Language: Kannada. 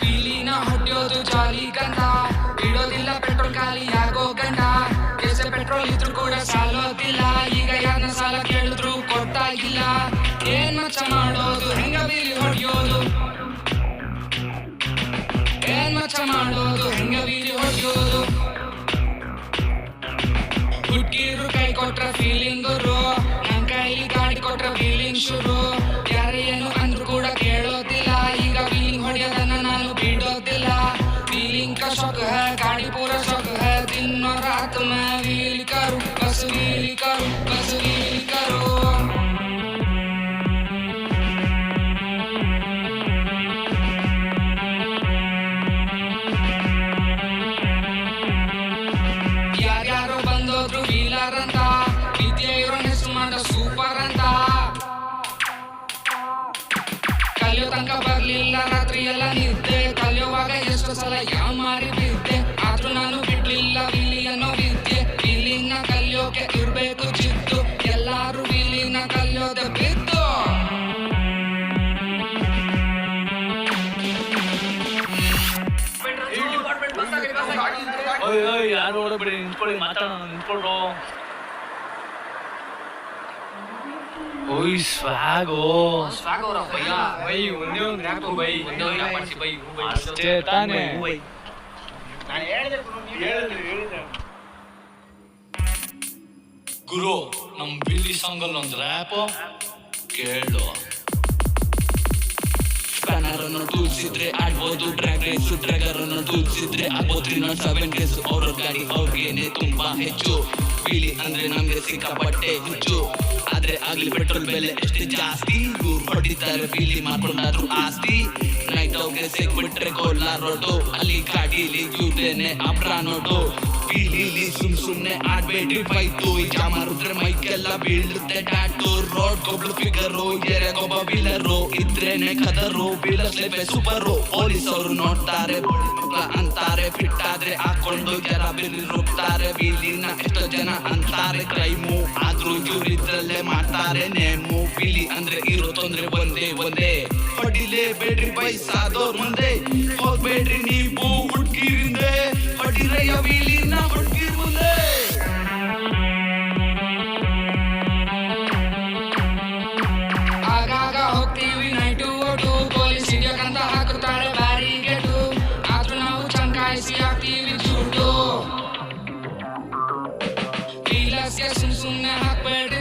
ವೀಲಿನ ಹೊಡೆಯೋದು ಜಾಲಿ ಗಂಧ, ಬಿಡೋದಿಲ್ಲ ಪೆಟ್ರೋಲ್ ಖಾಲಿ ಆಗೋ ಗಂಡ. ಕೆಸೆ ಪೆಟ್ರೋಲ್ ಇದ್ರು ಕೂಡ ಸಾಲೋದಿಲ್ಲ, ಈಗ ಯಾರನ್ನ ಸಾಲ ಕೇಳಿದ್ರು ಕೊಡ್ತಾ ಇಲ್ಲ. ಏನ್ ಮಚ್ಚ ಮಾಡೋದು, ಹೆಂಗ ವೀಲಿ ಹೊಡೆಯೋದು, ಏನ್ ಮಚ್ಚ ಮಾಡೋದು, ಹೆಂಗ ವೀಲಿ ಹೊಡೆಯೋದು. ಹುಡ್ಗಿರು ಕೈ ಕೊಟ್ರ ಫೀಲಿಂಗರು, ನನ್ ಕೈಲಿ ಗಾಡಿ ಕೊಟ್ರ ಫೀಲಿಂಗ್ ಶುರು. ಯಾರೇ ಏನು ಅಂದ್ರು ಕೂಡ ಕೇಳೋದಿಲ್ಲ, ಈಗ ಫೀಲಿಂಗ್ ಹೊಡೆಯೋದನ್ನ ನಾನು ಬಿಡೋದಿಲ್ಲ. फीलिंग का शौक है, गाड़ी पूरा शौक है, दिन और रात मैं व्हील करूं, बस व्हील करूं, बस व्हील करूं. ಯಾರ್ಯಾರೋ ಬಂದೋದ್ರು ವೀಲರ್ ಅಂತ, ವಿದ್ಯೆ ಇರೋ ಹೆಸರು ಮಾಡ ಸೂಪರ್ ಅಂತ. ಕಲಿಯೋ ತನಕ ಬರ್ಲಿಲ್ಲ ರಾತ್ರಿ ಎಲ್ಲ ನಿದ್ದೆ, ಕಲಿಯುವಾಗ ಎಷ್ಟು ಸಲ ಯಾಮಾರಿ ಬಿದ್ದೆ. ಆದ್ರೂ ನಾನು ಬಿಡ್ಲಿಲ್ಲ ವೀಲಿ ಅನ್ನೋ ವಿದ್ಯೆ. ವೀಲಿನ ಕಲಿಯೋಕೆ ಇರ್ಬೇಕು ಜಿದ್ದು, ಎಲ್ಲಾರು ವೀಲಿನ ಕಲಿಯೋದೆ ಬಿದ್ದು. ಯಾರು ಓಡಬೇಡಿ, ನಿಂತ್ಕೊಳ್ಳಿ, ಮಾತಾಡೋಣ, ನಿಂತ್ಕೊಳ್ಳೋ. ಓಯ್ ಸ್ವಾಗೋ ಅಷ್ಟೇ ತಾನೇ. ಗುರು, ನಮ್ ಬಿಲ್ಲಿ ಸಾಂಗ್ ಅಲ್ಲಿ ಒಂದು ರ್ಯಾಪ್ ಕೇಳು. ಸ್ಪ್ಯಾನರ್ ಅನ್ನು ಟೂಲ್ಸಿದ್ರೆ ಆಡ್ಬೋದು ಡ್ರ್ಯಾಗ್ ರೇಸ್, ಡ್ರ್ಯಾಗರ್ ಅನ್ನು ಟೂಲ್ಸಿದ್ರೆ ಆಗ್ಬೋದು 307 ಕೇಸ್. ಅವ್ರ ಗಾಡಿ ಅವ್ರಿಗೇನೆ ತುಂಬಾ ಹೆಚ್ಚು, ವೀಲಿ ಅಂದ್ರೆ ನಮ್ಗೆ ಸಿಕ್ಕಾಪಟ್ಟೆ ಹುಚ್ಚು. ಆದ್ರೆ ಆಗ್ಲಿ ಪೆಟ್ರೋಲ್ ಬೆಲೆ ಎಷ್ಟು ಜಾಸ್ತಿ, ಇವ್ರು ಹೊಡಿತಾರೆ ವೀಲಿ ಮಾಡ್ಕೊಂಡಾದ್ರು ಆಸ್ತಿ. ನೈಟ್ ಅವ್ರಿಗೆ ಸಿಕ್ಬಿಟ್ರೆ ಕೋಲಾರ ರೋಡು, ಅಲ್ಲಿ ಗಾಡಿಲಿ ಯೂಟೇನೆ ಅಬ್ರಾ ನೋಟು. ವೀಲಿಲಿ ಸುಮ್ನೆ ಆಡ್ಬೇಡ್ರಿ ಬೈತು, ಜಾಮಾರುದ್ರೆ ಮೈಕೆಲ್ಲ ಬೀಳುತ್ತೆ ಟ್ಯಾಟು. ರೋಡ್ ಗೊಬ್ಳು ಫಿಗರು, ಎರೆಗೊಬ್ಬ ವೀಲರು, ಇದ್ರೇನೆ ಕದರು, ಬೀಳಸ್ಲೇಬೆ ಸೂಪರು. ಪೊಲೀಸ್ ಅವರು ನೋಡ್ತಾರೆ ಅಂತಾರೆ, ಫಿಟ್ ಆದ್ರೆ ಹಾಕೊಂಡು ಜನ ಬಿರ್ರಿ ರುಬ್ತಾರೆ. ವೀಲಿನ ಎಷ್ಟೋ ಜನ ಅಂತಾರೆ ಕ್ರೈಮು, ಆದ್ರೂ ಇವ್ರಿದ್ರಲ್ಲೇ ಮಾಡ್ತಾರೆ ನೇಮು. ವೀಲಿ ಅಂದ್ರೆ ಇರೋ ತೊಂದ್ರೆ ಒಂದೇ ಒಂದೇ, ಹೊಡಿಲೇ ಬೇಡ್ರಿ ವಯಸ್ಸಾದವ್ರ ಮುಂದೆ, ಹೋಗ್ಬೇಡ್ರಿ ನೀವು ಹುಡ್ಗಿರಿಂದೆ, ಹೊಡಿರಯ್ಯ ವೀಲಿನ ಹುಡ್ಗಿರ್ ಮುಂದೆ. ಆಗಾಗ ಹೋಗ್ತೀವಿ ನೈಟು ಓಟು, ಪೊಲೀಸ್ ಹಿಡಿಯೋಕಂತ ಹಾಕುತ್ತಾರೆ ಬ್ಯಾರಿಗೇಟು. ಆದ್ರೂ ನಾವು ಚಂಕಾಯಿಸಿ ಹಾಕ್ತೀವಿ ಜೂಟು. ವೀಲರ್ಸ್ಗೆ ಸುಮ್ನೆ ಹಾಕ್ಬೇಡ್ರಿ